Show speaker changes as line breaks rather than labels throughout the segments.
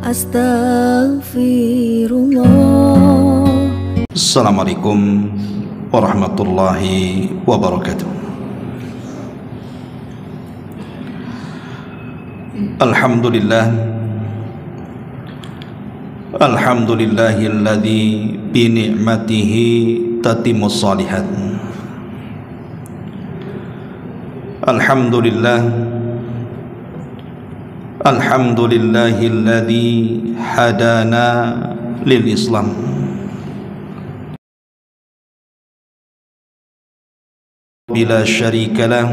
Astaghfirullah. Assalamualaikum warahmatullahi wabarakatuh. Alhamdulillah, alhamdulillahilladzi bi ni'matihi tatimmus shalihat. Alhamdulillah, alhamdulillahilladzi hadana lil Islam. Bila syarika lah,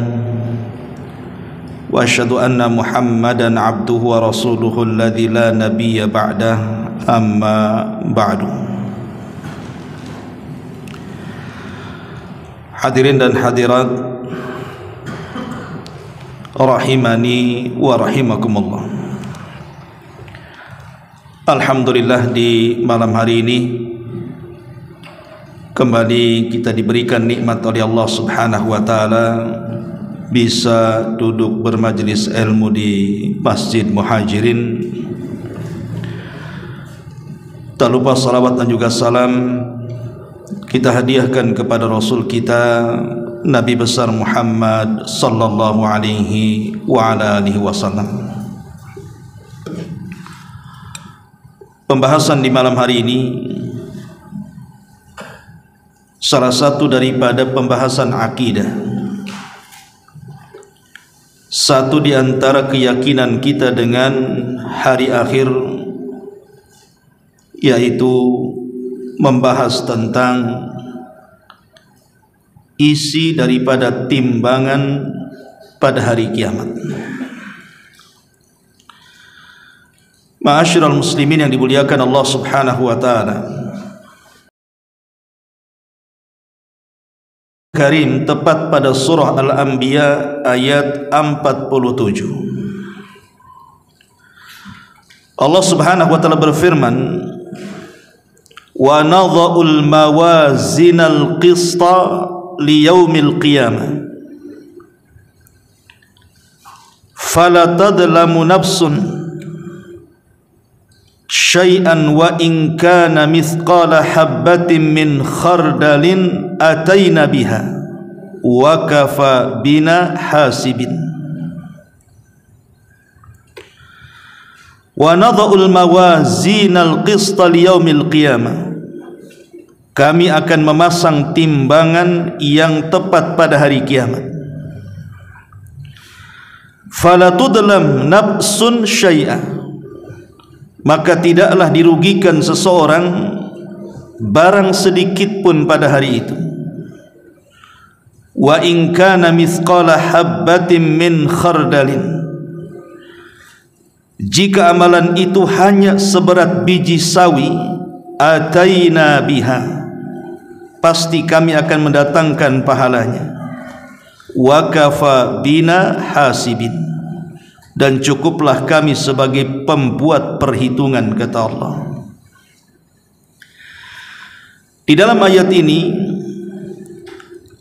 wa asyhadu anna Muhammadan abduhu wa rasuluhu alladzi la nabiyya ba'dah, amma ba'du. Hadirin dan hadirat rahimani wa rahimakumullah. Alhamdulillah, di malam hari ini kembali kita diberikan nikmat oleh Allah Subhanahu wa taala bisa duduk bermajlis ilmu di Masjid Muhajirin. Tak lupa salawat dan juga salam kita hadiahkan kepada Rasul kita Nabi besar Muhammad sallallahu alaihi wa ala alihi wasallam. Pembahasan di malam hari ini salah satu daripada pembahasan akidah, satu di antara keyakinan kita dengan hari akhir, yaitu membahas tentang isi daripada timbangan pada hari kiamat. Ma'asyiral muslimin yang dimuliakan Allah Subhanahu wa taala, Karim tepat pada surah Al-Anbiya ayat 47. Allah Subhanahu wa taala berfirman, wa nadha'ul mawazinal qista liyaumil qiyamah fala tadlamu nafsun syai'an wa in kana mithqala habbatin min khardalin ataina biha wa kafa bina hasibin. Wa nadha'ul mawazinal qista liyaumil qiyamah, kami akan memasang timbangan yang tepat pada hari kiamat. Fala tudlam nafsun syai'a, maka tidaklah dirugikan seseorang barang sedikit pun pada hari itu. Wa in kana mithqala habbatin min khardalin, jika amalan itu hanya seberat biji sawi, ataina biha, pasti kami akan mendatangkan pahalanya. Wa kafa bina hasibin, dan cukuplah kami sebagai pembuat perhitungan, kata Allah. Di dalam ayat ini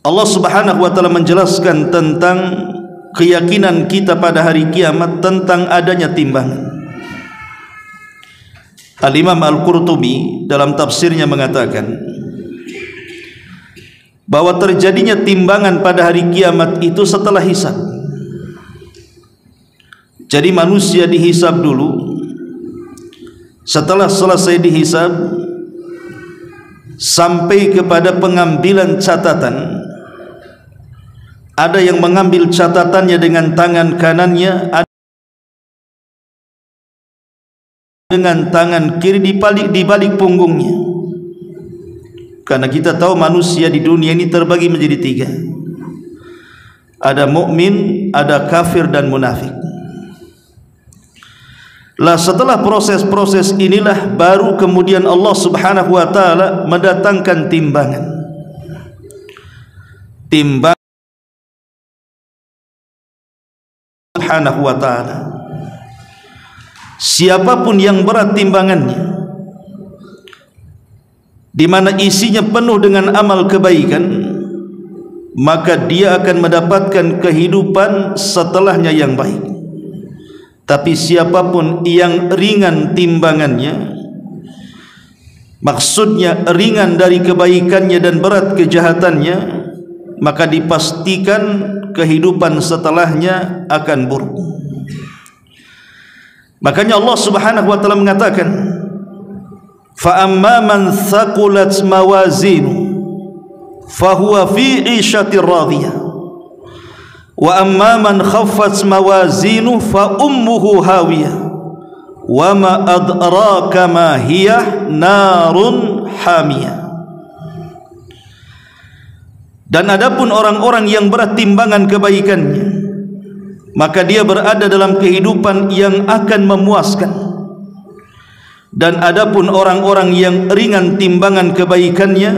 Allah Subhanahu wa taala menjelaskan tentang keyakinan kita pada hari kiamat, tentang adanya timbangan. Al-Imam Al-Qurtubi dalam tafsirnya mengatakan bahwa terjadinya timbangan pada hari kiamat itu setelah hisab. Jadi manusia dihisab dulu, setelah selesai dihisab sampai kepada pengambilan catatan. Ada yang mengambil catatannya dengan tangan kanannya, ada dengan tangan kiri di balik punggungnya. Karena kita tahu manusia di dunia ini terbagi menjadi tiga. Ada mukmin, ada kafir, dan munafik. Lah setelah proses-proses inilah baru kemudian Allah Subhanahu wa taala mendatangkan timbangan. Timbang Subhanahu wa taala. Siapapun yang berat timbangannya, di mana isinya penuh dengan amal kebaikan, maka dia akan mendapatkan kehidupan setelahnya yang baik. Tapi siapapun yang ringan timbangannya, maksudnya ringan dari kebaikannya dan berat kejahatannya, maka dipastikan kehidupan setelahnya akan buruk. Makanya Allah Subhanahu wa taala mengatakan, fa amma man thaqulat mawazinu fahuwa fi 'ishatir radiyah wa amma man khaffat mawazinu fa ummuhu hawiyah wa ma adraka ma hiya narun hamiyah. Dan adapun orang-orang yang berat timbangan kebaikannya, maka dia berada dalam kehidupan yang akan memuaskan. Dan adapun orang-orang yang ringan timbangan kebaikannya,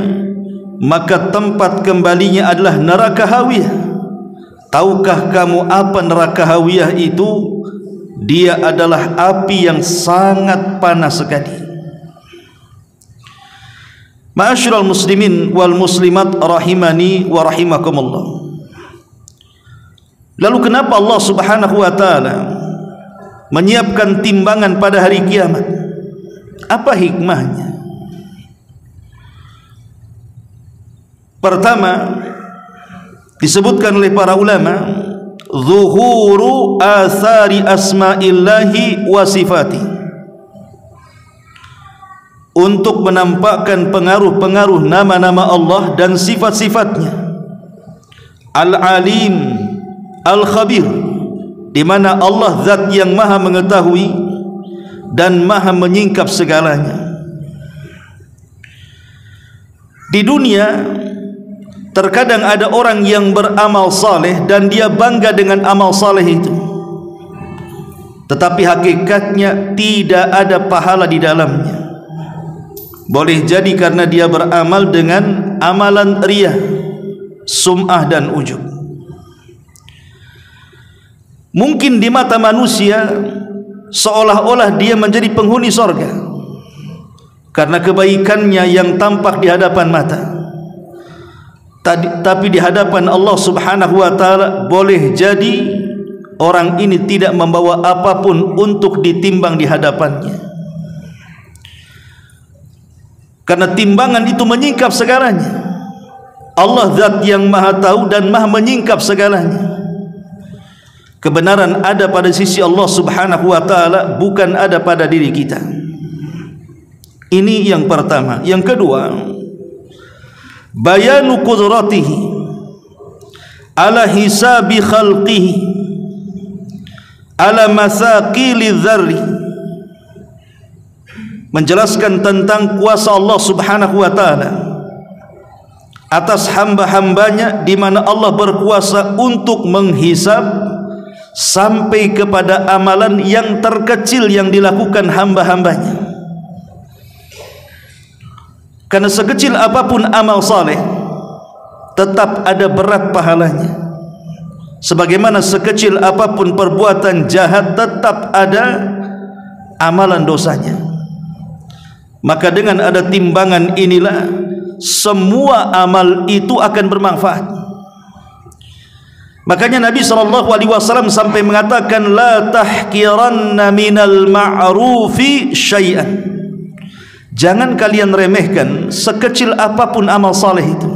maka tempat kembalinya adalah neraka hawiyah. Tahukah kamu apa neraka hawiyah itu? Dia adalah api yang sangat panas sekali. Ma'asyiral muslimin wal muslimat rahimani wa rahimakumullah. Lalu kenapa Allah Subhanahu wa taala menyiapkan timbangan pada hari kiamat? Apa hikmahnya? Pertama, disebutkan oleh para ulama, zuhuru athari asma'illahi wa sifati, untuk menampakkan pengaruh-pengaruh nama-nama Allah dan sifat-sifatnya. Al-alim, al-khabir, di mana Allah zat yang maha mengetahui dan maha menyingkap segalanya. Di dunia terkadang ada orang yang beramal saleh dan dia bangga dengan amal saleh itu, tetapi hakikatnya tidak ada pahala di dalamnya. Boleh jadi karena dia beramal dengan amalan riyah, sum'ah dan ujub. Mungkin di mata manusia seolah-olah dia menjadi penghuni sorga karena kebaikannya yang tampak di hadapan mata. Tapi di hadapan Allah Subhanahu wa taala boleh jadi orang ini tidak membawa apapun untuk ditimbang di hadapannya, karena timbangan itu menyingkap segalanya. Allah zat yang maha tahu dan maha menyingkap segalanya. Kebenaran ada pada sisi Allah Subhanahu wa taala, bukan ada pada diri kita. Ini yang pertama. Yang kedua, bayanu qudratihi ala hisabi khalqihi ala masaqili dzarri, menjelaskan tentang kuasa Allah Subhanahu wa taala atas hamba-hambanya, di mana Allah berkuasa untuk menghisab sampai kepada amalan yang terkecil yang dilakukan hamba-hambanya. Karena sekecil apapun amal saleh tetap ada berat pahalanya, sebagaimana sekecil apapun perbuatan jahat tetap ada amalan dosanya. Maka dengan ada timbangan inilah semua amal itu akan bermanfaat. Makanya Nabi SAW sampai mengatakan, la tahkiranna minal ma'rufi syai'an, jangan kalian remehkan sekecil apapun amal saleh itu,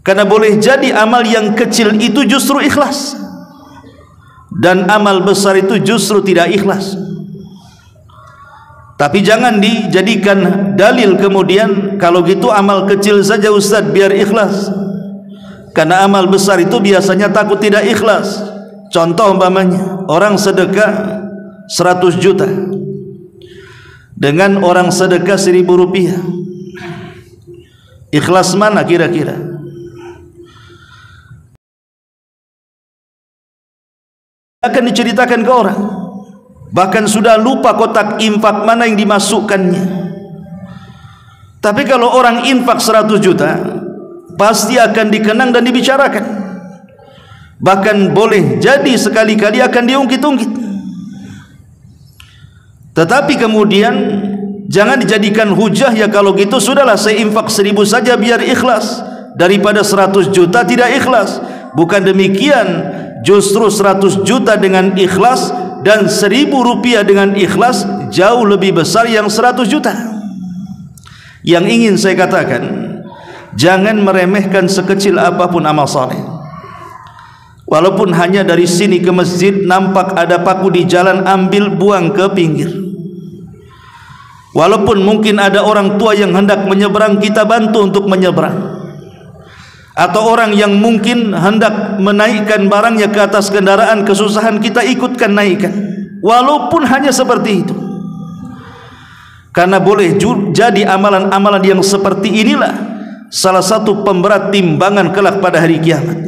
karena boleh jadi amal yang kecil itu justru ikhlas dan amal besar itu justru tidak ikhlas. Tapi jangan dijadikan dalil kemudian, kalau gitu amal kecil saja Ustaz biar ikhlas, karena amal besar itu biasanya takut tidak ikhlas. Contoh umpamanya orang sedekah 100 juta dengan orang sedekah 1.000 rupiah, ikhlas mana kira-kira? Akan diceritakan ke orang, bahkan sudah lupa kotak infak mana yang dimasukkannya. Tapi kalau orang infak 100 juta pasti akan dikenang dan dibicarakan, bahkan boleh jadi sekali-kali akan diungkit-ungkit. Tetapi kemudian jangan dijadikan hujah, ya kalau gitu sudahlah saya infak 1.000 saja biar ikhlas, daripada 100 juta tidak ikhlas. Bukan demikian. justru 100 juta dengan ikhlas dan 1.000 rupiah dengan ikhlas jauh lebih besar yang 100 juta. Yang ingin saya katakan, jangan meremehkan sekecil apapun amal saleh. Walaupun hanya dari sini ke masjid nampak ada paku di jalan, ambil buang ke pinggir. Walaupun mungkin ada orang tua yang hendak menyeberang, kita bantu untuk menyeberang. Atau orang yang mungkin hendak menaikkan barangnya ke atas kendaraan, kesusahan, kita ikutkan naikkan. Walaupun hanya seperti itu. Karena boleh jadi amalan-amalan yang seperti inilah salah satu pemberat timbangan kelak pada hari kiamat.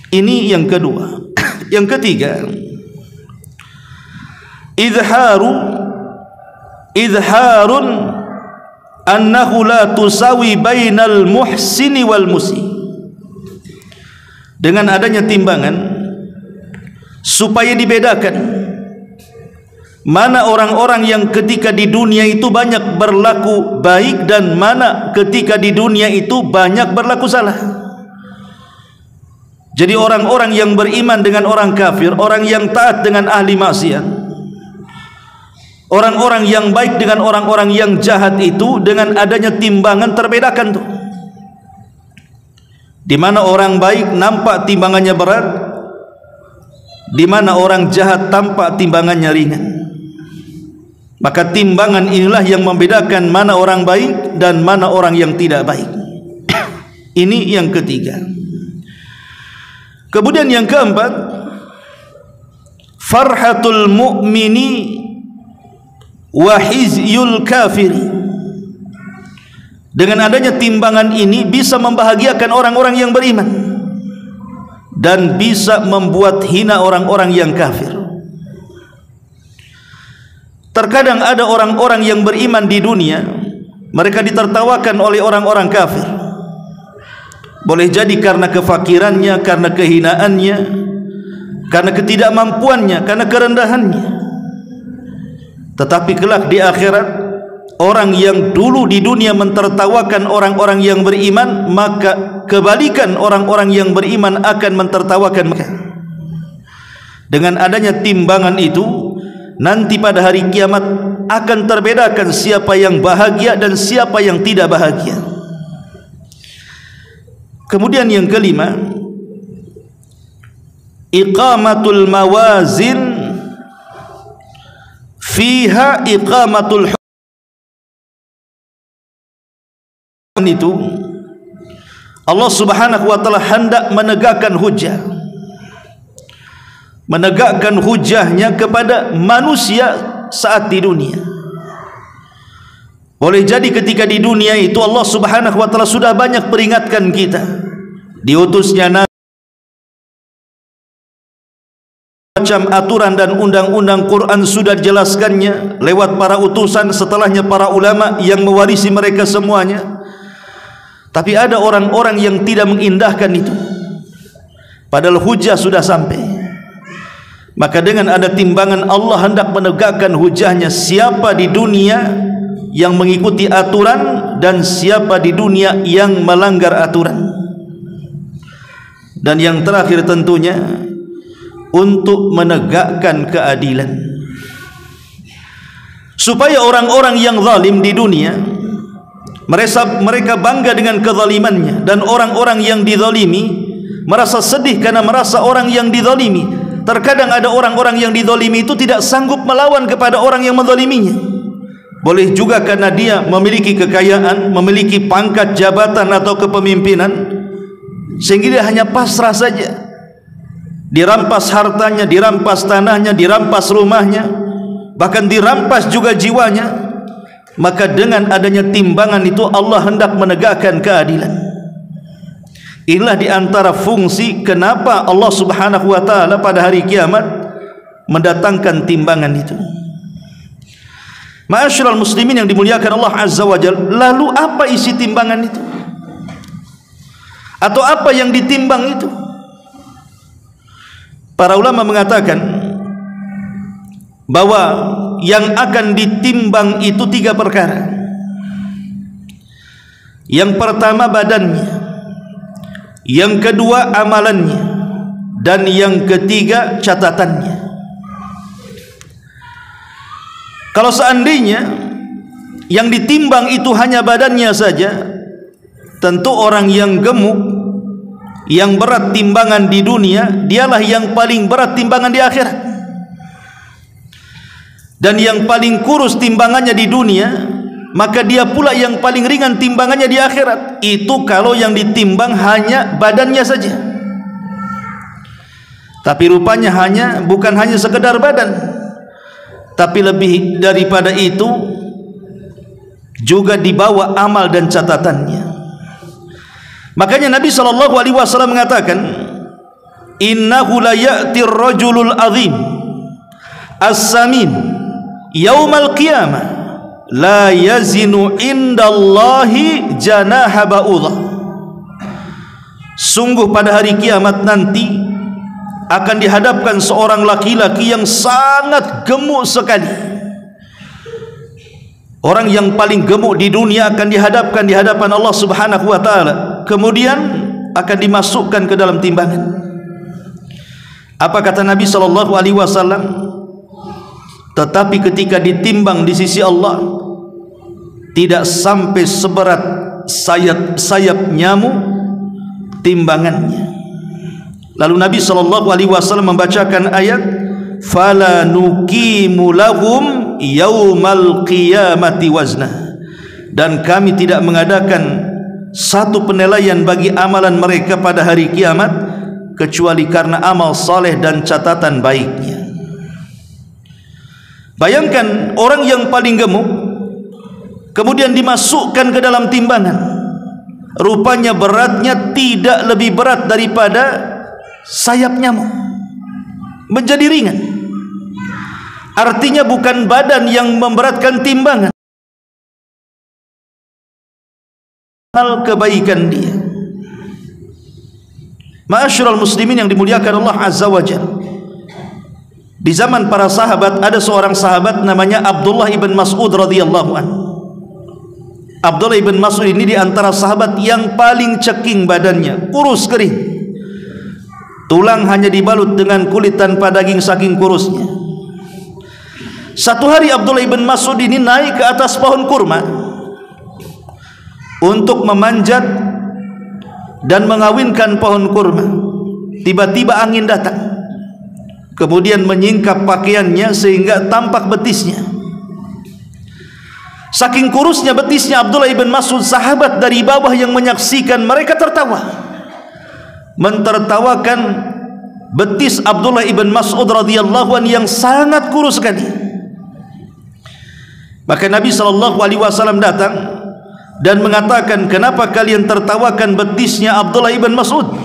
Ini yang kedua. Yang ketiga, izharun annahu la tusawi bainal muhsini wal musi. Dengan adanya timbangan supaya dibedakan mana orang-orang yang ketika di dunia itu banyak berlaku baik dan mana ketika di dunia itu banyak berlaku salah. Jadi orang-orang yang beriman dengan orang kafir, orang yang taat dengan ahli maksiat, orang-orang yang baik dengan orang-orang yang jahat itu dengan adanya timbangan terbedakan tuh. Di mana orang baik nampak timbangannya berat, di mana orang jahat tampak timbangannya ringan. Maka timbangan inilah yang membedakan mana orang baik dan mana orang yang tidak baik. Ini yang ketiga. Kemudian yang keempat, farhatul mu'mini wa hizyul kafiri. Dengan adanya timbangan ini bisa membahagiakan orang-orang yang beriman dan bisa membuat hina orang-orang yang kafir. Terkadang ada orang-orang yang beriman di dunia, mereka ditertawakan oleh orang-orang kafir. Boleh jadi karena kefakirannya, karena kehinaannya, karena ketidakmampuannya, karena kerendahannya. Tetapi kelak di akhirat, orang yang dulu di dunia mentertawakan orang-orang yang beriman, maka kebalikan orang-orang yang beriman akan mentertawakan mereka. Dengan adanya timbangan itu, nanti pada hari kiamat akan terbedakan siapa yang bahagia dan siapa yang tidak bahagia. Kemudian yang kelima, iqamatul mawazin fiha iqamatul hukm. Itu Allah Subhanahu wa taala hendak menegakkan hujjah, menegakkan hujahnya kepada manusia saat di dunia. Boleh jadi ketika di dunia itu Allah Subhanahu wa taala sudah banyak peringatkan kita, diutusnya nabi, macam aturan dan undang-undang Quran sudah dijelaskannya lewat para utusan, setelahnya para ulama yang mewarisi mereka semuanya. Tapi ada orang-orang yang tidak mengindahkan itu, padahal hujah sudah sampai. Maka dengan ada timbangan Allah hendak menegakkan hujahnya, siapa di dunia yang mengikuti aturan dan siapa di dunia yang melanggar aturan. Dan yang terakhir tentunya untuk menegakkan keadilan, supaya orang-orang yang zalim di dunia mereka bangga dengan kezalimannya, dan orang-orang yang dizalimi merasa sedih karena merasa orang yang dizalimi. Terkadang ada orang-orang yang dizalimi itu tidak sanggup melawan kepada orang yang menzaliminya. Boleh juga karena dia memiliki kekayaan, memiliki pangkat jabatan atau kepemimpinan, sehingga dia hanya pasrah saja. Dirampas hartanya, dirampas tanahnya, dirampas rumahnya, bahkan dirampas juga jiwanya. Maka dengan adanya timbangan itu Allah hendak menegakkan keadilan. Inilah di antara fungsi kenapa Allah Subhanahu wa taala pada hari kiamat mendatangkan timbangan itu. Ma'asyiral muslimin yang dimuliakan Allah Azza wa Jalla, lalu apa isi timbangan itu? Atau apa yang ditimbang itu? Para ulama mengatakan bahwa yang akan ditimbang itu 3 perkara. Yang pertama badannya, yang kedua amalannya, dan yang ketiga catatannya. Kalau seandainya yang ditimbang itu hanya badannya saja, tentu orang yang gemuk, yang berat timbangan di dunia, dialah yang paling berat timbangan di akhirat. Dan yang paling kurus timbangannya di dunia, maka dia pula yang paling ringan timbangannya di akhirat. Itu kalau yang ditimbang hanya badannya saja. Tapi rupanya bukan hanya sekedar badan, tapi lebih daripada itu juga dibawa amal dan catatannya. Makanya Nabi SAW mengatakan, innahu la ya'tir rajulul azim as-samin yaumal qiyamah la yazinu indallahi janaha ba'udah. Sungguh pada hari kiamat nanti akan dihadapkan seorang laki-laki yang sangat gemuk sekali. Orang yang paling gemuk di dunia akan dihadapkan di hadapan Allah Subhanahu wa taala, kemudian akan dimasukkan ke dalam timbangan. Apa kata Nabi sallallahu alaihi wasallam? Tetapi ketika ditimbang di sisi Allah, tidak sampai seberat sayap nyamuk timbangannya. Lalu Nabi sallallahu alaihi wasallam membacakan ayat, fala nuqimu lahum yaumal qiyamati wazna, dan kami tidak mengadakan satu penilaian bagi amalan mereka pada hari kiamat kecuali karena amal saleh dan catatan baiknya. Bayangkan orang yang paling gemuk kemudian dimasukkan ke dalam timbangan, rupanya beratnya tidak lebih berat daripada sayap nyamuk, menjadi ringan. Artinya bukan badan yang memberatkan timbangan, hal kebaikan dia. Ma'asyiral muslimin yang dimuliakan Allah Azza wa Jalla, di zaman para sahabat ada seorang sahabat namanya Abdullah ibn Mas'ud radhiyallahu anhu. Abdullah ibn Mas'ud ini di antara sahabat yang paling ceking badannya, kurus kering, tulang hanya dibalut dengan kulit tanpa daging saking kurusnya. Satu hari Abdullah ibn Mas'ud ini naik ke atas pohon kurma untuk memanjat dan mengawinkan pohon kurma. Tiba-tiba angin datang, kemudian menyingkap pakaiannya sehingga tampak betisnya. Saking kurusnya betisnya Abdullah ibn Mas'ud, sahabat dari bawah yang menyaksikan mereka tertawa, mentertawakan betis Abdullah ibn Mas'ud radhiyallahu anhu yang sangat kurus sekali. Maka Nabi SAW datang dan mengatakan, kenapa kalian tertawakan betisnya Abdullah ibn Mas'ud?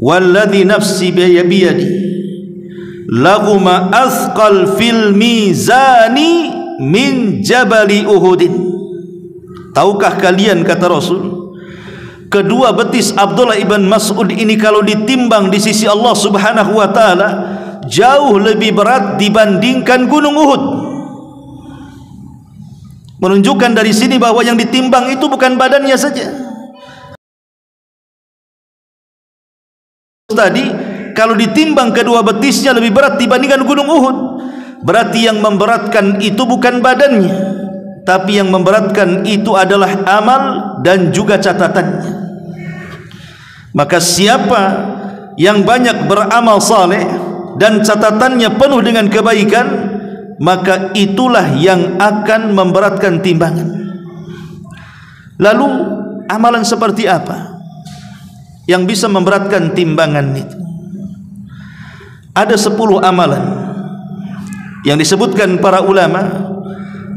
Walladhi nafsi biyadi lahuma athqal fil mizani min jabali Uhudin. Tahukah kalian, kata Rasul, kedua betis Abdullah ibn Mas'ud ini kalau ditimbang di sisi Allah Subhanahu wa taala jauh lebih berat dibandingkan gunung Uhud. Menunjukkan dari sini bahwa yang ditimbang itu bukan badannya saja. Tadi kalau ditimbang kedua betisnya lebih berat dibandingkan gunung Uhud, berarti yang memberatkan itu bukan badannya, tapi yang memberatkan itu adalah amal dan juga catatannya. Maka siapa yang banyak beramal saleh dan catatannya penuh dengan kebaikan, maka itulah yang akan memberatkan timbangan. Lalu amalan seperti apa yang bisa memberatkan timbangan itu? Ada 10 amalan yang disebutkan para ulama.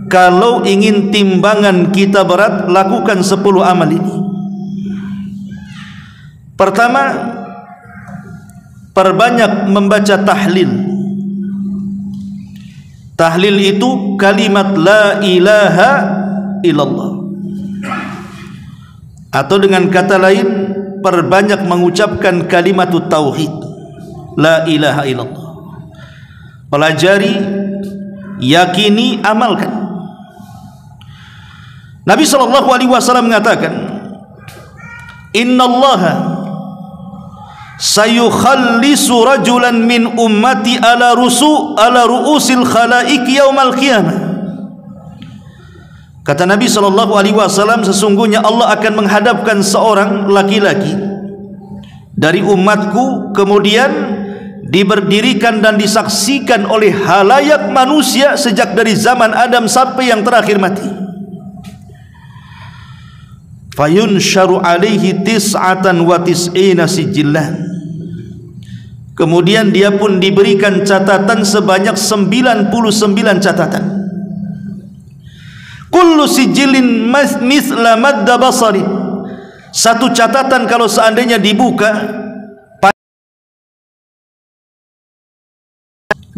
Kalau ingin timbangan kita berat, lakukan 10 amal ini. Pertama, perbanyak membaca tahlil. Tahlil itu kalimat la ilaha illallah, atau dengan kata lain, perbanyak mengucapkan kalimat tauhid, la ilaha illallah. Pelajari, yakini, amalkan. Nabi SAW mengatakan, innallaha sayukhallisu rajulan min ummati ala ru'usil khalaik yaumal qiyamah. Kata Nabi SAW, sesungguhnya Allah akan menghadapkan seorang laki-laki dari umatku, kemudian diberdirikan dan disaksikan oleh halayak manusia sejak dari zaman Adam sampai yang terakhir mati. Fayunsharu alaihi tis'atan wa tis'ina sijillan. Kemudian dia pun diberikan catatan sebanyak 99 catatan. Kullu sijilin mithla madda basari. Satu catatan kalau seandainya dibuka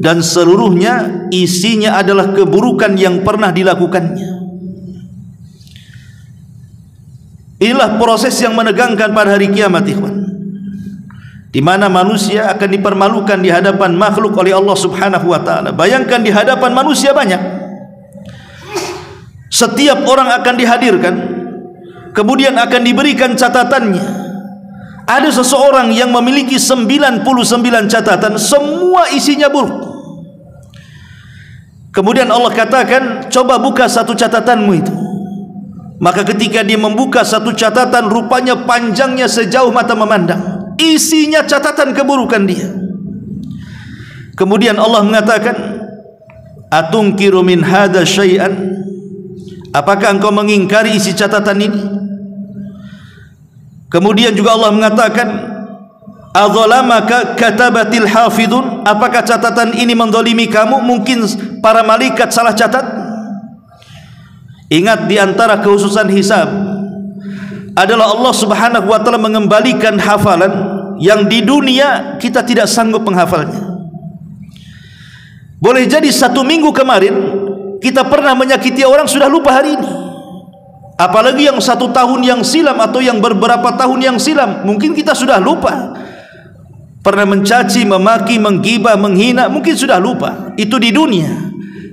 dan seluruhnya isinya adalah keburukan yang pernah dilakukannya. Inilah proses yang menegangkan pada hari kiamat, ikhwan, di mana manusia akan dipermalukan di hadapan makhluk oleh Allah Subhanahu wa taala. Bayangkan di hadapan manusia banyak. Setiap orang akan dihadirkan, kemudian akan diberikan catatannya. Ada seseorang yang memiliki 99 catatan, semua isinya buruk. Kemudian Allah katakan, coba buka satu catatanmu itu. Maka ketika dia membuka satu catatan, rupanya panjangnya sejauh mata memandang, isinya catatan keburukan dia. Kemudian Allah mengatakan, atunkiru min hadza syai'an, apakah engkau mengingkari isi catatan ini? Kemudian juga Allah mengatakan, adzalamaka katabatil hafidun, apakah catatan ini mendolimi kamu? Mungkin para malaikat salah catat. Ingat, di antara kekhususan hisab adalah Allah Subhanahu wa taala mengembalikan hafalan yang di dunia kita tidak sanggup menghafalnya. Boleh jadi 1 minggu kemarin kita pernah menyakiti orang, sudah lupa hari ini. Apalagi yang 1 tahun yang silam atau yang beberapa tahun yang silam, mungkin kita sudah lupa. Pernah mencaci, memaki, menggibah, menghina, mungkin sudah lupa. Itu di dunia.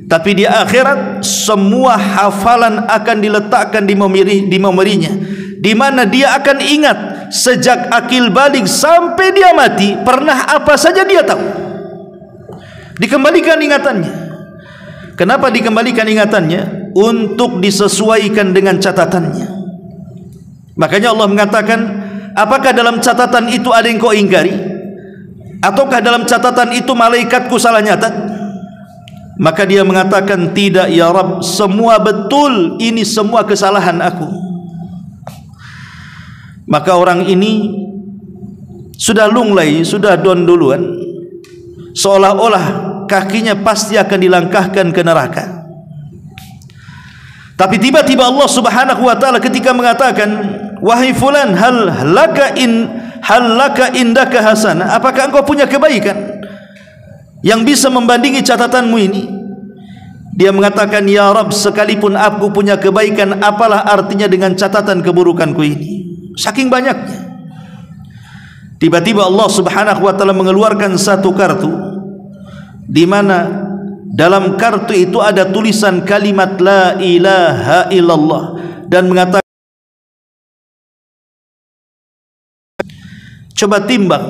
Tapi di akhirat semua hafalan akan diletakkan di memorinya, di mana dia akan ingat sejak akil balik sampai dia mati, pernah apa saja dia tahu. Dikembalikan ingatannya. Kenapa dikembalikan ingatannya? Untuk disesuaikan dengan catatannya. Makanya Allah mengatakan, apakah dalam catatan itu ada yang kau ingkari? Ataukah dalam catatan itu malaikatku salah nyatat? Maka dia mengatakan, tidak ya Rabb, semua betul, ini semua kesalahan aku. Maka orang ini sudah lunglai, sudah down duluan, seolah-olah kakinya pasti akan dilangkahkan ke neraka. Tapi tiba-tiba Allah Subhanahu wa taala ketika mengatakan, wahai fulan, hal laka indaka hasanah, apakah engkau punya kebaikan yang bisa membandingi catatanmu ini? Dia mengatakan, ya Rabb, sekalipun aku punya kebaikan, apalah artinya dengan catatan keburukanku ini? Saking banyaknya. Tiba-tiba Allah Subhanahu wa taala mengeluarkan satu kartu, di mana dalam kartu itu ada tulisan kalimat la ilaha illallah, dan mengatakan, coba timbang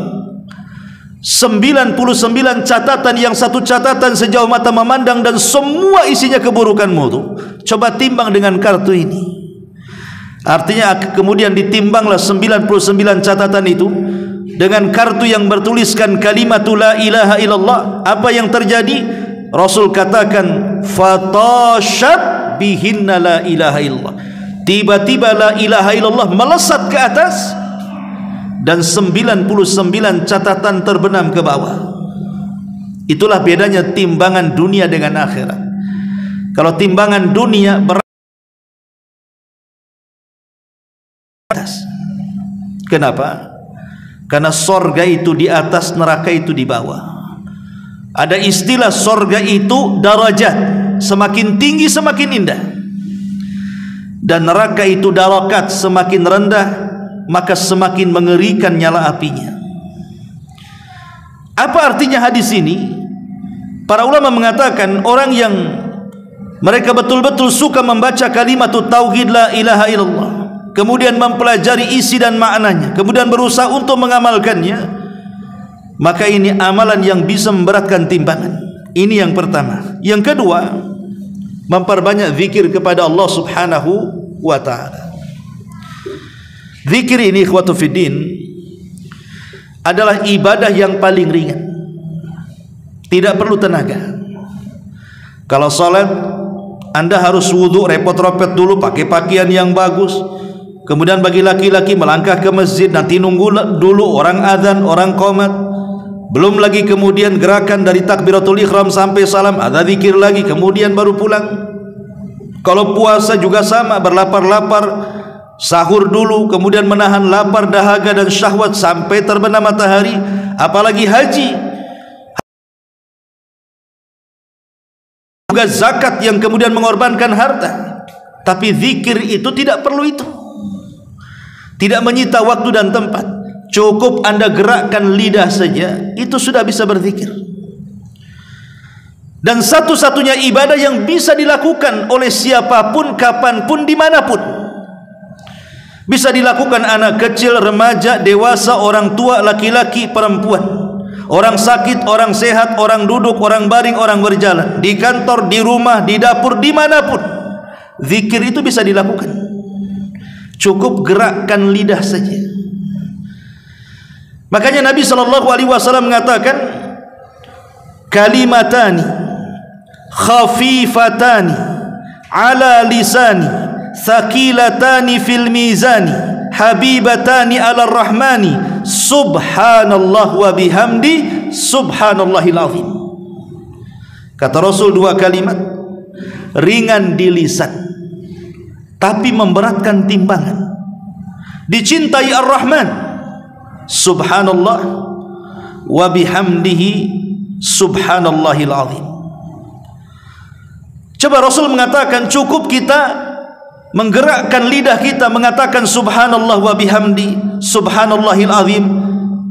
99 catatan yang satu catatan sejauh mata memandang dan semua isinya keburukanmu tuh. Coba timbang dengan kartu ini. Artinya kemudian ditimbanglah 99 catatan itu dengan kartu yang bertuliskan kalimat la ilaha illallah. Apa yang terjadi? Rasul katakan, fatashat bihinna la ilaha illallah. Tiba-tiba la ilaha illallah melesat ke atas dan 99 catatan terbenam ke bawah. Itulah bedanya timbangan dunia dengan akhirat. Kalau timbangan dunia beratas. Kenapa? Karena sorga itu di atas, neraka itu di bawah. Ada istilah sorga itu darajat, semakin tinggi semakin indah. Dan neraka itu darakat, semakin rendah maka semakin mengerikan nyala apinya. Apa artinya hadis ini? Para ulama mengatakan, orang yang mereka betul-betul suka membaca kalimat tauhid la ilaha illallah, kemudian mempelajari isi dan maknanya, kemudian berusaha untuk mengamalkannya, maka ini amalan yang bisa memberatkan timbangan. Ini yang pertama. Yang kedua, memperbanyak zikir kepada Allah Subhanahu wa ta'ala. Zikir ini ikhwatu fiddin adalah ibadah yang paling ringan, tidak perlu tenaga. Kalau salat, Anda harus wudu, repot-repot dulu, pakai pakaian yang bagus. Kemudian bagi laki-laki melangkah ke masjid, nanti nunggu dulu orang azan, orang qomat. Belum lagi kemudian gerakan dari takbiratul ihram sampai salam, ada zikir lagi, kemudian baru pulang. Kalau puasa juga sama, berlapar-lapar, sahur dulu, kemudian menahan lapar, dahaga dan syahwat sampai terbenam matahari. Apalagi haji, juga zakat yang kemudian mengorbankan harta. Tapi zikir itu tidak perlu itu, tidak menyita waktu dan tempat. Cukup Anda gerakkan lidah saja, itu sudah bisa berzikir. Dan satu-satunya ibadah yang bisa dilakukan oleh siapapun, kapanpun, dimanapun. Bisa dilakukan anak kecil, remaja, dewasa, orang tua, laki-laki, perempuan, orang sakit, orang sehat, orang duduk, orang baring, orang berjalan, di kantor, di rumah, di dapur, dimanapun. Zikir itu bisa dilakukan. Cukup gerakkan lidah saja. Makanya Nabi SAW mengatakan, kalimatani khafifatani ala lisani thaqilatani fil mizani habibatani ala rahmani subhanallah wa bihamdi subhanallahil azim. Kata Rasul, dua kalimat ringan di lisan tapi memberatkan timbangan, dicintai Ar-Rahman, subhanallah wa bihamdihi subhanallahil azim. Coba Rasul mengatakan cukup kita menggerakkan lidah kita mengatakan subhanallah wa bihamdi subhanallahil azim.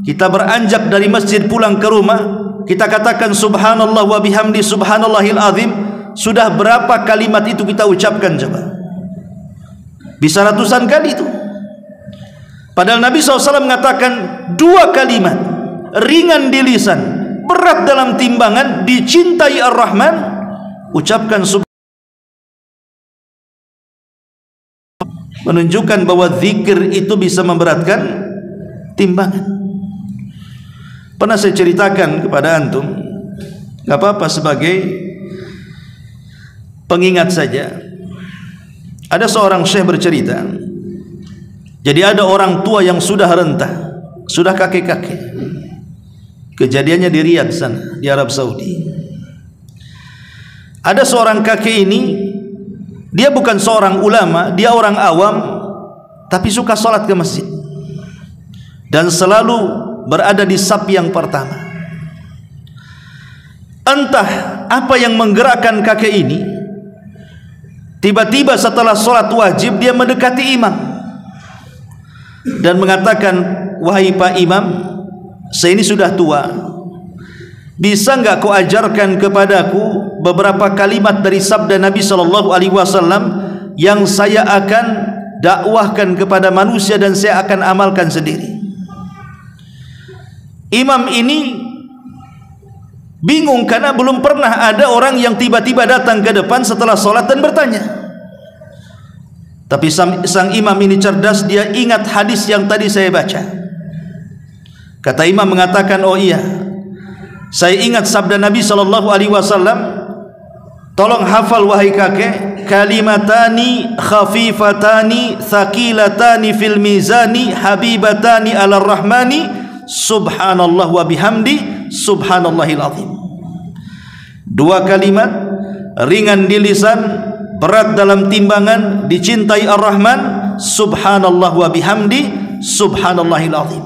Kita beranjak dari masjid pulang ke rumah, kita katakan subhanallah wa bihamdi subhanallahil azim. Sudah berapa kalimat itu kita ucapkan coba? Bisa ratusan kali itu. Padahal Nabi SAW mengatakan dua kalimat ringan di lisan, berat dalam timbangan, dicintai Ar-Rahman, ucapkan subhanallah. Menunjukkan bahwa zikir itu bisa memberatkan timbangan. Pernah saya ceritakan kepada antum, gak apa-apa sebagai pengingat saja. Ada seorang syekh bercerita, jadi ada orang tua yang sudah renta, sudah kakek-kakek. Kejadiannya di Riyadh sana, di Arab Saudi. Ada seorang kakek ini, dia bukan seorang ulama, dia orang awam, tapi suka sholat ke masjid dan selalu berada di saf yang pertama. Entah apa yang menggerakkan kakek ini, tiba-tiba setelah sholat wajib dia mendekati imam dan mengatakan, wahai Pak Imam, saya ini sudah tua, bisa enggak kau ajarkan kepadaku beberapa kalimat dari sabda Nabi SAW yang saya akan dakwahkan kepada manusia dan saya akan amalkan sendiri. Imam ini bingung karena belum pernah ada orang yang tiba-tiba datang ke depan setelah sholat dan bertanya. Tapi sang imam ini cerdas, dia ingat hadis yang tadi saya baca. Kata imam mengatakan, oh iya, saya ingat sabda Nabi SAW, tolong hafal wahai kakek, kalimatani khafifatani thaqilatani fil mizani habibatani ala rahmani subhanallah wa bihamdi subhanallahil azim. Dua kalimat ringan di lisan, berat dalam timbangan, dicintai Ar-Rahman, subhanallah wa bihamdi subhanallahil azim.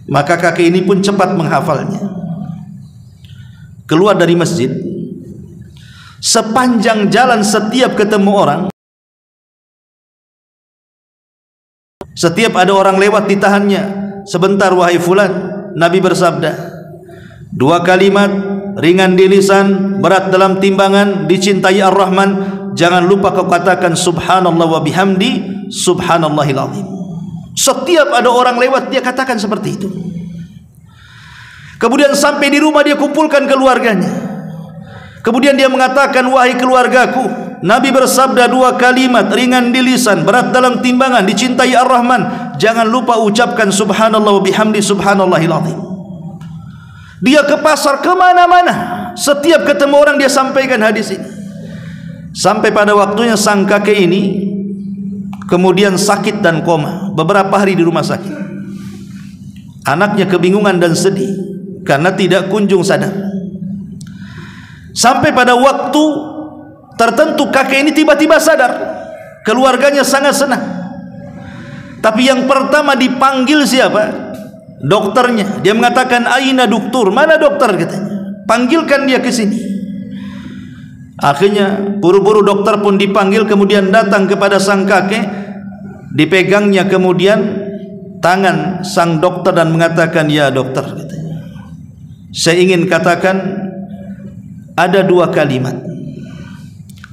Maka kakek ini pun cepat menghafalnya. Keluar dari masjid, sepanjang jalan setiap ketemu orang, setiap ada orang lewat ditahannya. Sebentar wahai fulan, Nabi bersabda, dua kalimat ringan di lisan, berat dalam timbangan, dicintai Ar-Rahman, jangan lupa kau katakan subhanallah wa bihamdi subhanallahil azim. Setiap ada orang lewat dia katakan seperti itu. Kemudian sampai di rumah dia kumpulkan keluarganya. Kemudian dia mengatakan, wahai keluargaku, Nabi bersabda 2 kalimat, ringan di lisan, berat dalam timbangan, dicintai Ar-Rahman. Jangan lupa ucapkan subhanallah wa bihamdi subhanallahil azim. Dia ke pasar, kemana-mana, setiap ketemu orang dia sampaikan hadis ini. Sampai pada waktunya sang kakek ini kemudian sakit dan koma, beberapa hari di rumah sakit. Anaknya kebingungan dan sedih karena tidak kunjung sadar. Sampai pada waktu tertentu kakek ini tiba-tiba sadar. Keluarganya sangat senang. Tapi yang pertama dipanggil siapa? Dokternya. Dia mengatakan, aina dokter, mana dokter, katanya. Panggilkan dia ke sini. Akhirnya buru-buru dokter pun dipanggil, kemudian datang kepada sang kakek. Dipegangnya kemudian tangan sang dokter dan mengatakan, ya dokter, katanya, saya ingin katakan ada 2 kalimat,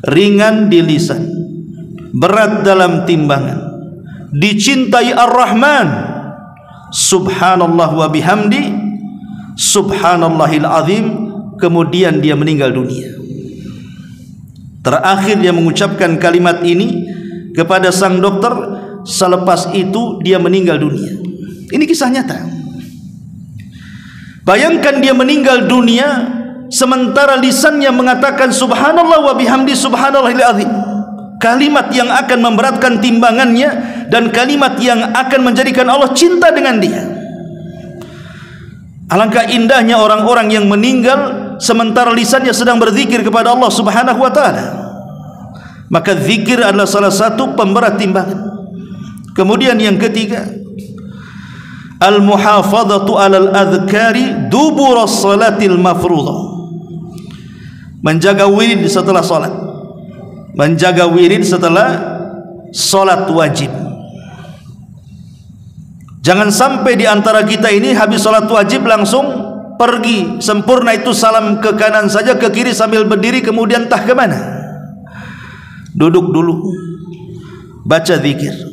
ringan di lisan, berat dalam timbangan, dicintai Ar-Rahman, subhanallah wa bihamdi subhanallahil azim. Kemudian dia meninggal dunia. Terakhir dia mengucapkan kalimat ini kepada sang dokter. Selepas itu dia meninggal dunia. Ini kisah nyata. Bayangkan dia meninggal dunia sementara lisannya mengatakan subhanallah wa bihamdi subhanallahil azim, kalimat yang akan memberatkan timbangannya dan kalimat yang akan menjadikan Allah cinta dengan dia. Alangkah indahnya orang-orang yang meninggal sementara lisannya sedang berzikir kepada Allah Subhanahu wa taala. Maka zikir adalah salah satu pemberat timbangan. Kemudian yang ketiga, al-muhafadzatu 'alal adhkari dubur as-salatil mafruḍah. Menjaga wirid setelah salat. Menjaga wirid setelah salat wajib. Jangan sampai di antara kita ini habis salat wajib langsung pergi, sempurna itu salam ke kanan saja, ke kiri sambil berdiri, kemudian entah ke mana. Duduk dulu, baca zikir.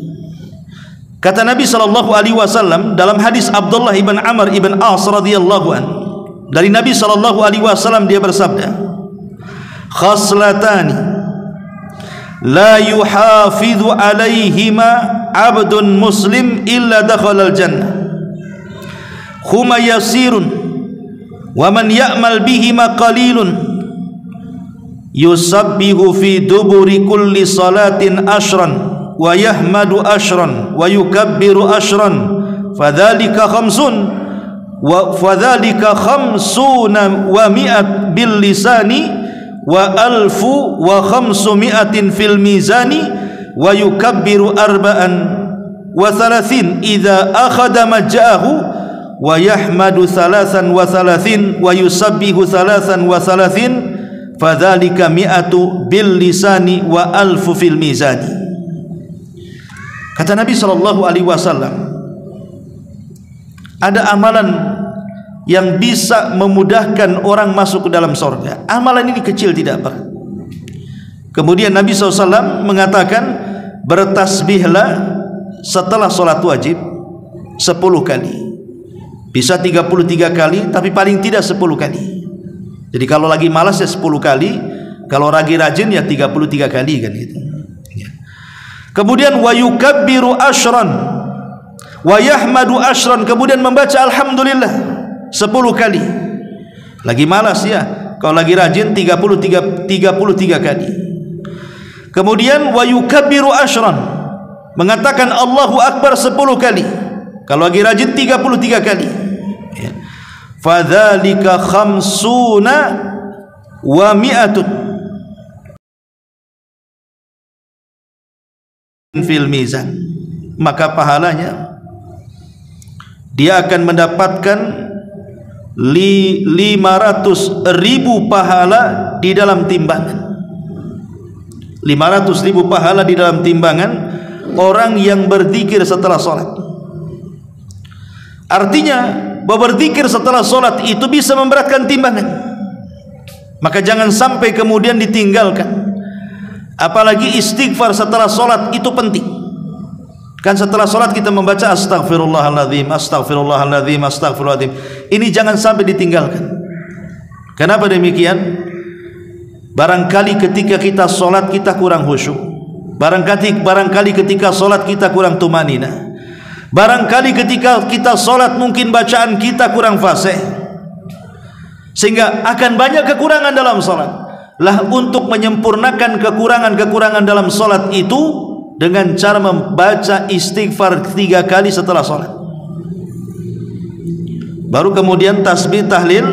Kata Nabi SAW dalam hadis Abdullah ibn Amr ibn As radhiyallahu an, dari Nabi SAW dia bersabda, khaslatani la yuhafidhu alaihima abdun muslim illa dakhalal jannah huma yasirun wa man ya'mal bihima qalilun yusabbihu fi duburi kulli salatin ashran wa yahmadu ashran wa yukabbiru ashran fadhalika khamsun wa fadhalika khamsuna wa mi'at bil lisani wa alfu wa khamsumi'atin fil mizani wa yukabbiru arba'an wa thalathin idza akhadha maja'ahu wa yahmadu thalathan wa thalathin wa yusabbihu thalathan wa thalathin fadhalika mi'atu bil lisani wa alfu fil mizani. Kata Nabi SAW, ada amalan yang bisa memudahkan orang masuk ke dalam surga. Amalan ini kecil tidak berat. Kemudian Nabi SAW mengatakan, bertasbihlah setelah sholat wajib 10 kali. Bisa 33 kali, tapi paling tidak 10 kali. Jadi kalau lagi malas ya 10 kali, kalau lagi rajin ya 33 kali kan gitu. Kemudian wa yukabbiru ashran wa yahmadu ashran, kemudian membaca alhamdulillah 10 kali. Lagi malas ya, kalau lagi rajin 33 kali. Kemudian wa yukabbiru ashran, mengatakan Allahu akbar 10 kali. Kalau lagi rajin 33 kali. Ya. Fadzalika khamsuna wa mi'atun fil mizan, maka pahalanya dia akan mendapatkan 500.000 pahala di dalam timbangan. 500.000 pahala di dalam timbangan orang yang berzikir setelah sholat. Artinya bahwa berzikir setelah sholat itu bisa memberatkan timbangan. Maka jangan sampai kemudian ditinggalkan. Apalagi istighfar setelah sholat itu penting. Kan setelah solat kita membaca astaghfirullahaladzim, astaghfirullahaladzim, astaghfirullahaladzim. Ini jangan sampai ditinggalkan. Kenapa demikian? Barangkali ketika kita solat kita kurang khusyuk. Barangkali ketika solat kita kurang tumanina. Barangkali ketika kita solat mungkin bacaan kita kurang fasih, sehingga akan banyak kekurangan dalam solat. Lah untuk menyempurnakan kekurangan-kekurangan dalam solat itu dengan cara membaca istighfar 3 kali setelah sholat. Baru kemudian tasbih, tahlil,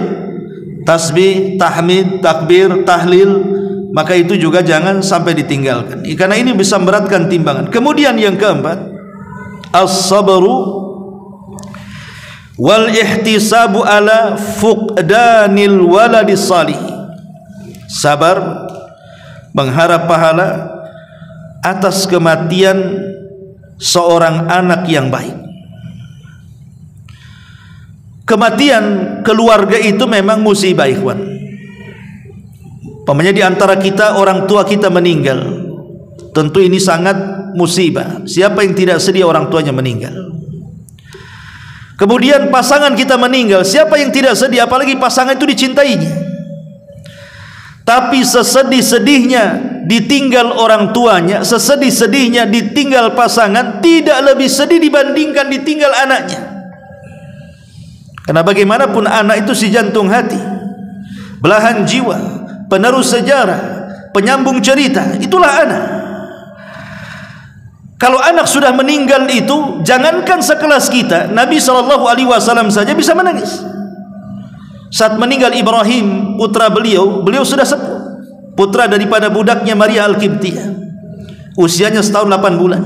tasbih, tahmid, takbir, tahlil. Maka itu juga jangan sampai ditinggalkan, karena ini bisa memberatkan timbangan. Kemudian yang keempat, as-sabru wal ihtisabu ala fuqdanil waladis salih. Sabar, mengharap pahala atas kematian seorang anak yang baik. Kematian keluarga itu memang musibah, ikhwan. Pamannya di antara kita orang tua kita meninggal, tentu ini sangat musibah. Siapa yang tidak sedih orang tuanya meninggal? Kemudian pasangan kita meninggal, siapa yang tidak sedih? Apalagi pasangan itu dicintainya. Tapi sesedih-sedihnya ditinggal orang tuanya, sesedih-sedihnya ditinggal pasangan, tidak lebih sedih dibandingkan ditinggal anaknya. Karena bagaimanapun anak itu si jantung hati, belahan jiwa, penerus sejarah, penyambung cerita. Itulah anak. Kalau anak sudah meninggal itu, jangankan sekelas kita, Nabi SAW saja bisa menangis. Saat meninggal Ibrahim, putra beliau sudah sepuh, putra daripada budaknya Maria Al-Qibtiyah, usianya setahun 8 bulan,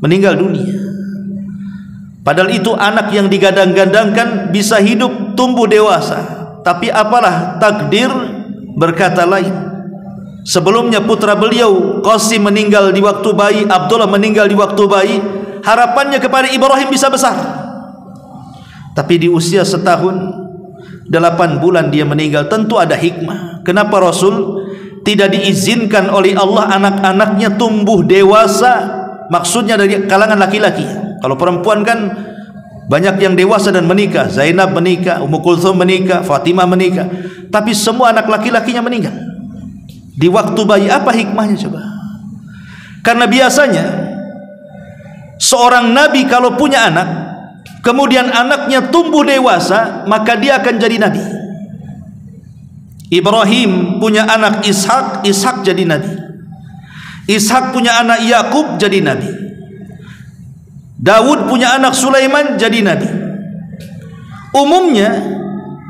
meninggal dunia. Padahal itu anak yang digadang-gadangkan bisa hidup tumbuh dewasa. Tapi apalah takdir berkata lain. Sebelumnya putra beliau Qasim meninggal di waktu bayi, Abdullah meninggal di waktu bayi. Harapannya kepada Ibrahim bisa besar, tapi di usia setahun 8 bulan dia meninggal. Tentu ada hikmah. Kenapa Rasul tidak diizinkan oleh Allah anak-anaknya tumbuh dewasa? Maksudnya dari kalangan laki-laki. Kalau perempuan kan banyak yang dewasa dan menikah. Zainab menikah, Ummu Kulthum menikah, Fatimah menikah. Tapi semua anak laki-lakinya meninggal di waktu bayi. Apa hikmahnya coba? Karena biasanya seorang nabi kalau punya anak, kemudian anaknya tumbuh dewasa, maka dia akan jadi nabi. Ibrahim punya anak Ishak, Ishak jadi nabi. Ishak punya anak Yakub jadi nabi. Daud punya anak Sulaiman jadi nabi. Umumnya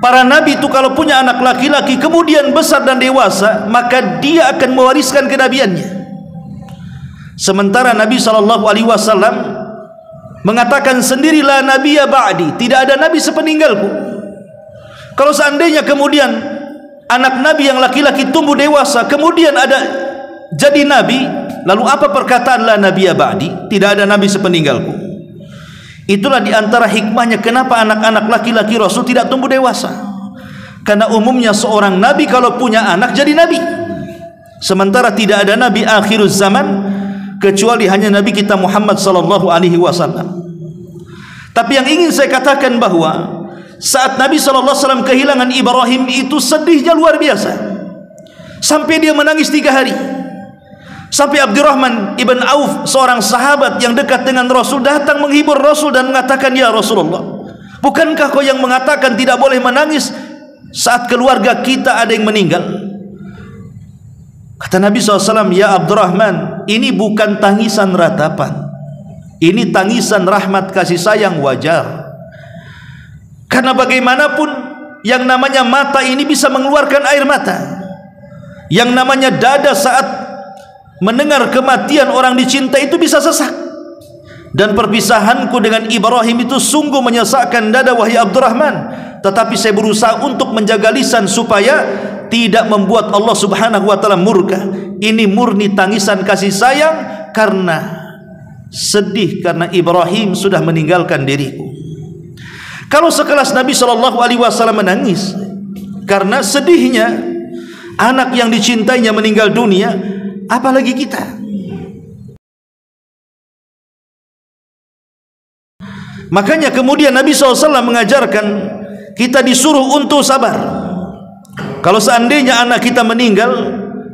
para nabi itu kalau punya anak laki-laki kemudian besar dan dewasa, maka dia akan mewariskan kenabiannya. Sementara Nabi SAW mengatakan sendirilah nabiyya ba'di, tidak ada nabi sepeninggalku. Kalau seandainya kemudian anak nabi yang laki-laki tumbuh dewasa kemudian ada jadi nabi, lalu apa perkataan la nabiyya ba'di, tidak ada nabi sepeninggalku? Itulah diantara hikmahnya kenapa anak-anak laki-laki Rasul tidak tumbuh dewasa. Karena umumnya seorang nabi kalau punya anak jadi nabi. Sementara tidak ada nabi akhiruz zaman kecuali hanya nabi kita Muhammad SAW. Tapi yang ingin saya katakan bahwa saat Nabi SAW kehilangan Ibrahim itu sedihnya luar biasa, sampai dia menangis 3 hari. Sampai Abdurrahman ibn Auf, seorang sahabat yang dekat dengan Rasul, datang menghibur Rasul dan mengatakan, ya Rasulullah, bukankah kau yang mengatakan tidak boleh menangis saat keluarga kita ada yang meninggal? Kata Nabi SAW, ya Abdurrahman, ini bukan tangisan ratapan, ini tangisan rahmat kasih sayang wajar. Karena bagaimanapun yang namanya mata ini bisa mengeluarkan air mata, yang namanya dada saat mendengar kematian orang dicintai itu bisa sesak. Dan perpisahanku dengan Ibrahim itu sungguh menyesakkan dada wahai Abdurrahman. Tetapi saya berusaha untuk menjaga lisan supaya tidak membuat Allah Subhanahu wa taala murka. Ini murni tangisan kasih sayang karena sedih karena Ibrahim sudah meninggalkan diriku. Kalau sekelas Nabi SAW menangis karena sedihnya anak yang dicintainya meninggal dunia, apalagi kita. Makanya kemudian Nabi SAW mengajarkan kita disuruh untuk sabar. Kalau seandainya anak kita meninggal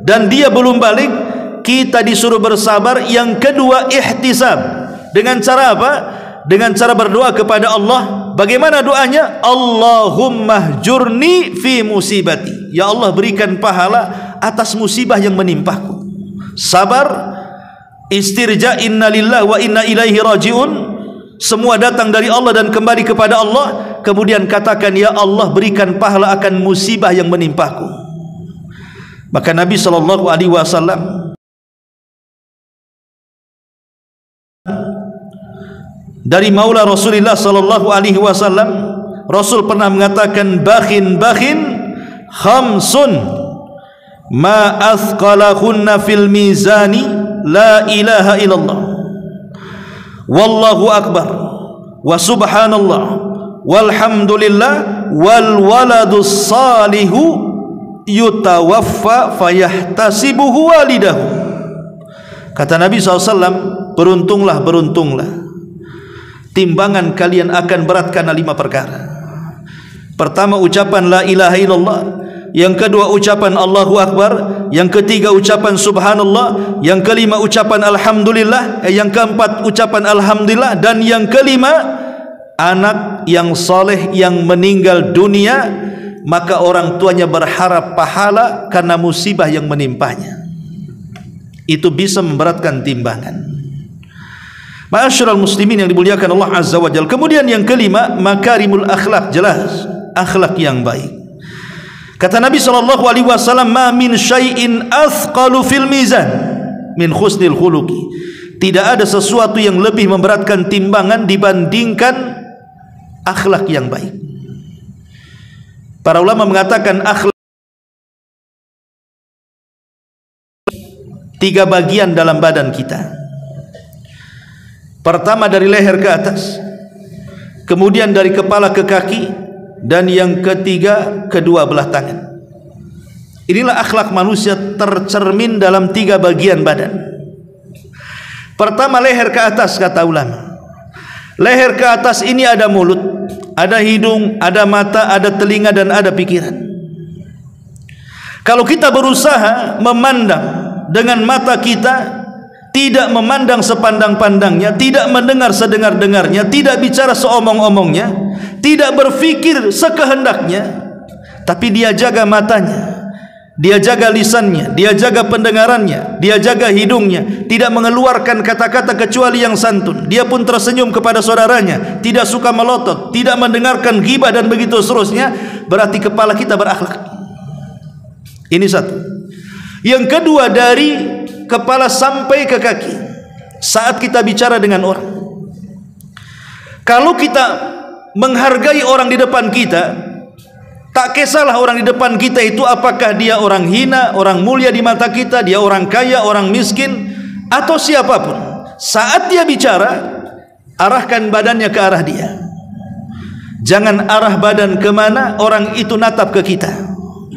dan dia belum balik, kita disuruh bersabar. Yang kedua, ihtisab. Dengan cara apa? Dengan cara berdoa kepada Allah. Bagaimana doanya? Allahumma jurni fi musibati. Ya Allah, berikan pahala atas musibah yang menimpaku. Sabar, istirja, inna lillahi wa inna ilaihi rajiun. Semua datang dari Allah dan kembali kepada Allah. Kemudian katakan, ya Allah, berikan pahala akan musibah yang menimpaku. Maka Nabi SAW dari Maula Rasulullah SAW, Rasul pernah mengatakan, bakhin khamsun ma athqalahunna fil mizani la ilaha illallah wallahu akbar wa subhanallah walhamdulillah wal waladus salihu yutawaffa fayahtasibuhu walidahu. Kata Nabi SAW, beruntunglah timbangan kalian akan berat karena 5 perkara. Pertama, ucapan la ilaha illallah. Yang kedua, ucapan Allahu Akbar. Yang ketiga, ucapan subhanallah. Yang kelima, ucapan alhamdulillah. Yang keempat, ucapan alhamdulillah. Dan yang kelima, anak yang soleh yang meninggal dunia, maka orang tuanya berharap pahala karena musibah yang menimpanya. Itu bisa memberatkan timbangan. Ma'asyiral muslimin yang dimuliakan Allah Azza wa Jalla. Kemudian yang kelima, makarimul akhlak. Jelas, akhlak yang baik. Kata Nabi SAW, ma min syai'in athqalu fil mizan min husnil khuluqi. Tidak ada sesuatu yang lebih memberatkan timbangan dibandingkan akhlak yang baik. Para ulama mengatakan akhlak 3 bagian dalam badan kita. Pertama dari leher ke atas, kemudian dari kepala ke kaki, dan yang ketiga kedua belah tangan. Inilah akhlak manusia tercermin dalam 3 bagian badan. Pertama, leher ke atas, kata ulama. Leher ke atas ini ada mulut, ada hidung, ada mata, ada telinga, dan ada pikiran. Kalau kita berusaha memandang dengan mata kita, tidak memandang sepandang-pandangnya, tidak mendengar sedengar-dengarnya, tidak bicara seomong-omongnya, tidak berfikir sekehendaknya, tapi dia jaga matanya, dia jaga lisannya, dia jaga pendengarannya, dia jaga hidungnya, tidak mengeluarkan kata-kata kecuali yang santun. Dia pun tersenyum kepada saudaranya, tidak suka melotot, tidak mendengarkan ghibah, dan begitu seterusnya. Berarti kepala kita berakhlak. Ini satu. Yang kedua, dari kepala sampai ke kaki, saat kita bicara dengan orang, kalau kita menghargai orang di depan kita, tak kisahlah orang di depan kita itu apakah dia orang hina, orang mulia di mata kita, dia orang kaya, orang miskin, atau siapapun. Saat dia bicara, arahkan badannya ke arah dia. Jangan arah badan kemana orang itu natap ke kita,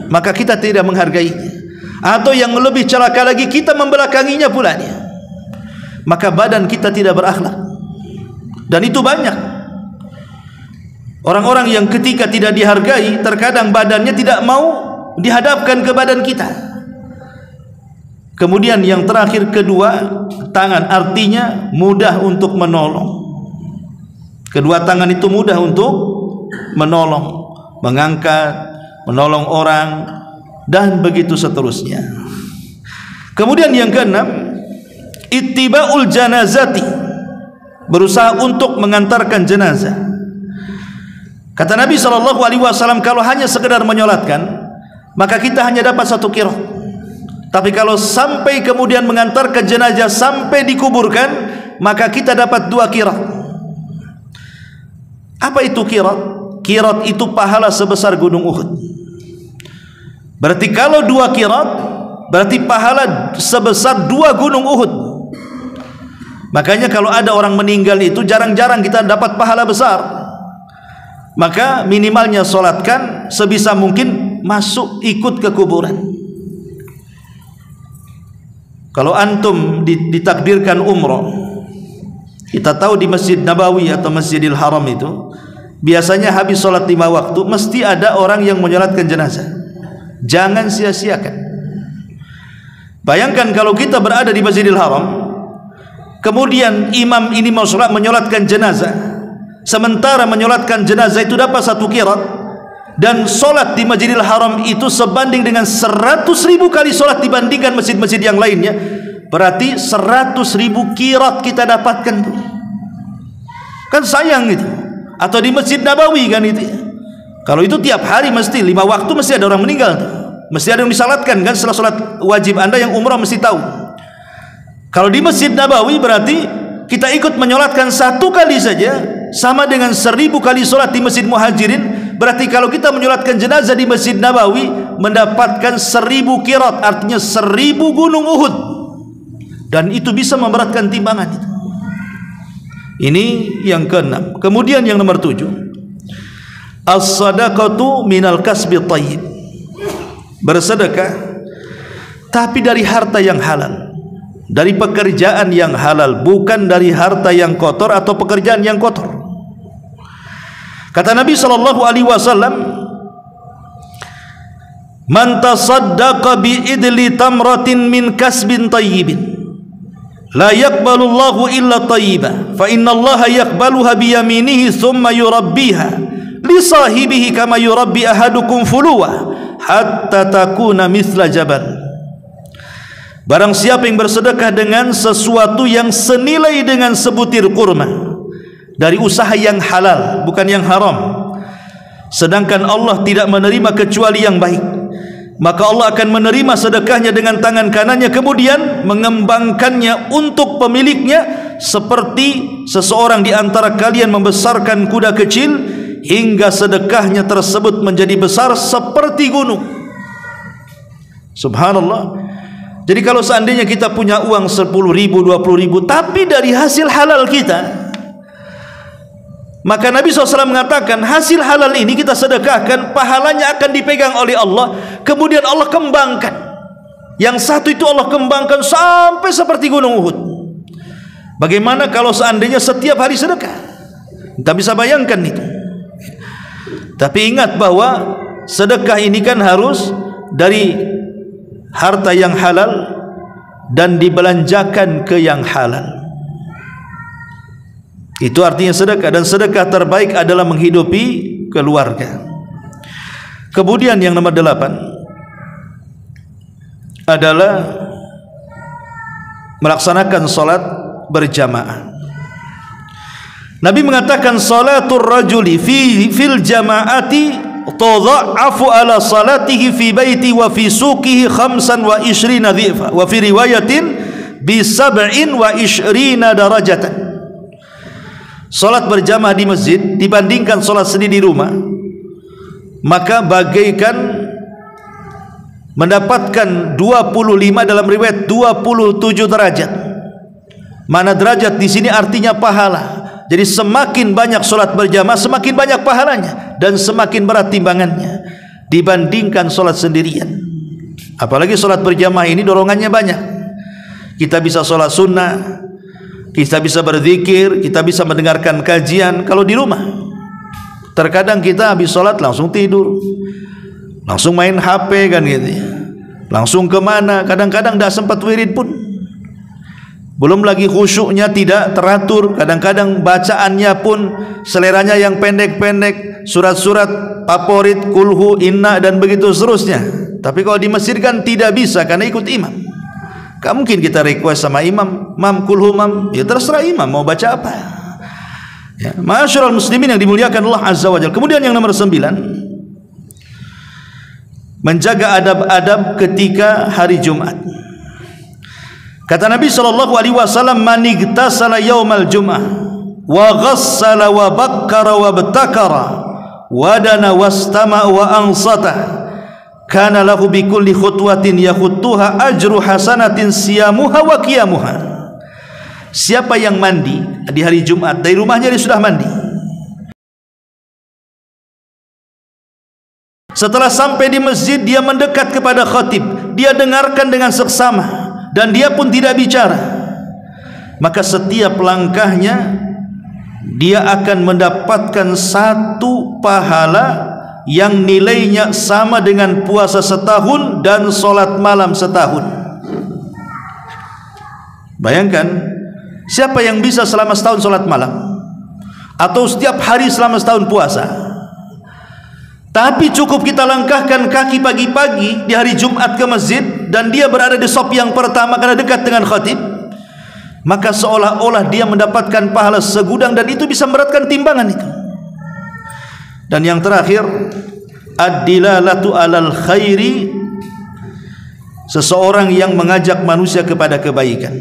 maka kita tidak menghargainya. Atau yang lebih celaka lagi, kita membelakanginya pula dia, maka badan kita tidak berakhlak. Dan itu banyak orang-orang yang ketika tidak dihargai, terkadang badannya tidak mau dihadapkan ke badan kita. Kemudian yang terakhir, kedua tangan, artinya mudah untuk menolong. Kedua tangan itu mudah untuk menolong, mengangkat, menolong orang, dan begitu seterusnya. Kemudian yang keenam, ittiba'ul janazati, berusaha untuk mengantarkan jenazah. Kata Nabi SAW, kalau hanya sekedar menyolatkan, maka kita hanya dapat 1 qiraat. Tapi kalau sampai kemudian mengantarkan jenazah sampai dikuburkan, maka kita dapat 2 qiraat. Apa itu qiraat? Qiraat itu pahala sebesar gunung Uhud. Berarti kalau 2 qiraat, berarti pahala sebesar 2 gunung Uhud. Makanya kalau ada orang meninggal itu jarang-jarang kita dapat pahala besar. Maka minimalnya solatkan, sebisa mungkin masuk ikut ke kuburan. Kalau antum ditakdirkan umroh, Kita tahu di Masjid Nabawi atau Masjidil Haram itu biasanya habis sholat 5 waktu mesti ada orang yang menyolatkan jenazah. Jangan sia-siakan. Bayangkan kalau kita berada di Masjidil Haram, kemudian imam ini mau sholat menyolatkan jenazah, sementara menyolatkan jenazah itu dapat 1 qirat, dan sholat di Masjidil Haram itu sebanding dengan 100.000 kali sholat dibandingkan masjid-masjid yang lainnya. Berarti 100.000 qirat kita dapatkan tuh. Kan sayang itu. Atau di Masjid Nabawi kan itu. Kalau itu tiap hari mesti 5 waktu mesti ada orang meninggal tuh. Mesti ada yang disalatkan kan setelah sholat wajib. Anda yang umrah mesti tahu. Kalau di Masjid Nabawi berarti kita ikut menyolatkan 1 kali saja sama dengan 1.000 kali sholat di Masjid Muhajirin. Berarti kalau kita menyolatkan jenazah di Masjid Nabawi mendapatkan 1.000 qirat, artinya 1.000 gunung Uhud. Dan itu bisa memberatkan timbangan itu. Ini yang ke-6. Kemudian yang nomor 7, as-sadaqatu minal kasbi thayyib. Bersedekah tapi dari harta yang halal, dari pekerjaan yang halal, bukan dari harta yang kotor atau pekerjaan yang kotor. Kata Nabi sallallahu alaihi wasallam, man tasaddaqa bi idli tamratin min kasbin tayyibin la yaqbalu Allahu illa tayyiba fa inna Allaha yaqbaluha bi yaminihi thumma yurabbiha li sahibihi kama yurabbi ahadukum fuluwa hatta takuna mithla jabal. Barang siapa yang bersedekah dengan sesuatu yang senilai dengan sebutir kurma dari usaha yang halal, bukan yang haram, sedangkan Allah tidak menerima kecuali yang baik, maka Allah akan menerima sedekahnya dengan tangan kanannya, kemudian mengembangkannya untuk pemiliknya seperti seseorang di antara kalian membesarkan kuda kecil hingga sedekahnya tersebut menjadi besar seperti gunung. Subhanallah. Jadi kalau seandainya kita punya uang 10.000, 20.000 tapi dari hasil halal kita, maka Nabi SAW mengatakan hasil halal ini kita sedekahkan, pahalanya akan dipegang oleh Allah, kemudian Allah kembangkan. Yang satu itu Allah kembangkan sampai seperti gunung Uhud. Bagaimana kalau seandainya setiap hari sedekah? Kita bisa bayangkan itu. Tapi ingat bahwa sedekah ini kan harus dari harta yang halal dan dibelanjakan ke yang halal. Itu artinya sedekah, dan sedekah terbaik adalah menghidupi keluarga. Kemudian yang nomor 8 adalah melaksanakan salat berjamaah. Nabi mengatakan salatul rajuli fil jama'ati tudha'afu ala salatihi fi baiti wa fi suqihi 25 dhifa wa fi riwayatin bi 27 darajatan. Salat berjamaah di masjid dibandingkan salat sendiri di rumah, maka bagaikan mendapatkan 25, dalam riwayat 27 derajat. Mana derajat di sini artinya pahala. Jadi semakin banyak salat berjamaah semakin banyak pahalanya dan semakin berat timbangannya dibandingkan salat sendirian. Apalagi salat berjamaah ini dorongannya banyak. Kita bisa salat sunnah, kita bisa berzikir, kita bisa mendengarkan kajian. Kalau di rumah terkadang kita habis sholat langsung tidur, langsung main HP kan gitu ya, langsung kemana, kadang-kadang tidak sempat wirid pun. Belum lagi khusyuknya tidak teratur, kadang-kadang bacaannya pun seleranya yang pendek-pendek, surat-surat favorit, kulhu, inna dan begitu seterusnya. Tapi kalau di masjid kan tidak bisa karena ikut imam. Gak mungkin kita request sama imam, mam kulhu mam, ya terserah imam mau baca apa. Ya, ma'asyiral muslimin yang dimuliakan Allah Azza wa Jalla. Kemudian yang nomor 9, menjaga adab-adab ketika hari Jumat. Kata Nabi SAW, man igtasala yaumal jum'ah wa ghassala wa bakkara wa btakara wa dana wastama wa ansata kana lahu bi kulli khutwatin yakhuttuha ajru hasanatin siyamuha wa qiyamuha. Siapa yang mandi di hari Jumat, dari rumahnya dia sudah mandi, setelah sampai di masjid dia mendekat kepada khatib, dia dengarkan dengan seksama dan dia pun tidak bicara. maka setiap langkahnya dia akan mendapatkan satu pahala yang nilainya sama dengan puasa setahun dan solat malam setahun. Bayangkan, siapa yang bisa selama setahun solat malam atau setiap hari selama setahun puasa? Tapi cukup kita langkahkan kaki pagi-pagi di hari Jumat ke masjid dan dia berada di saf yang pertama karena dekat dengan khatib, maka seolah-olah dia mendapatkan pahala segudang, dan itu bisa memberatkan timbangan itu. Dan yang terakhir, ad-dilalatu alal khairi, seseorang yang mengajak manusia kepada kebaikan.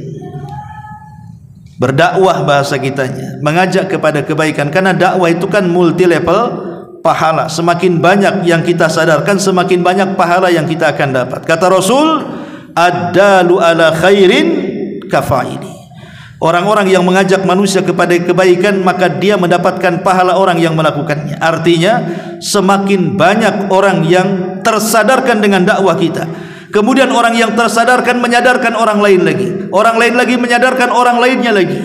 Berdakwah bahasa kitanya, mengajak kepada kebaikan, karena dakwah itu kan multi level pahala. Semakin banyak yang kita sadarkan, semakin banyak pahala yang kita akan dapat. Kata Rasul, ad-dalu ala khairin kafaili. Orang-orang yang mengajak manusia kepada kebaikan, maka dia mendapatkan pahala orang yang melakukannya. Artinya, semakin banyak orang yang tersadarkan dengan dakwah kita, kemudian orang yang tersadarkan menyadarkan orang lain lagi, orang lain lagi menyadarkan orang lainnya lagi,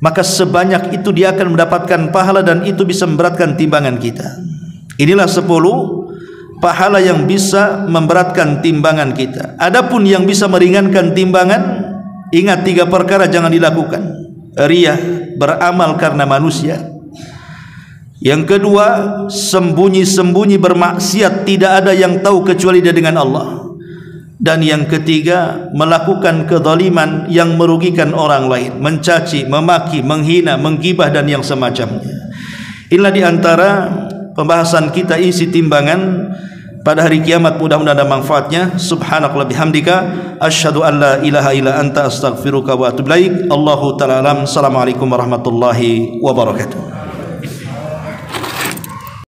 maka sebanyak itu dia akan mendapatkan pahala, dan itu bisa memberatkan timbangan kita. Inilah 10 pahala yang bisa memberatkan timbangan kita. Adapun yang bisa meringankan timbangan, ingat 3 perkara jangan dilakukan. Riya, beramal karena manusia. Yang kedua, sembunyi-sembunyi bermaksiat, tidak ada yang tahu kecuali dia dengan Allah. Dan yang ketiga, melakukan kezaliman yang merugikan orang lain, mencaci, memaki, menghina, menggibah, dan yang semacamnya. Inilah diantara pembahasan kita isi timbangan pada hari kiamat. Mudah-mudahan ada manfaatnya. Subhanakallah bihamdika, asyhadu an la ilaha illa anta, astaghfiruka wa atubu ilaik. Allahu ta'ala alam. Assalamualaikum warahmatullahi wabarakatuh.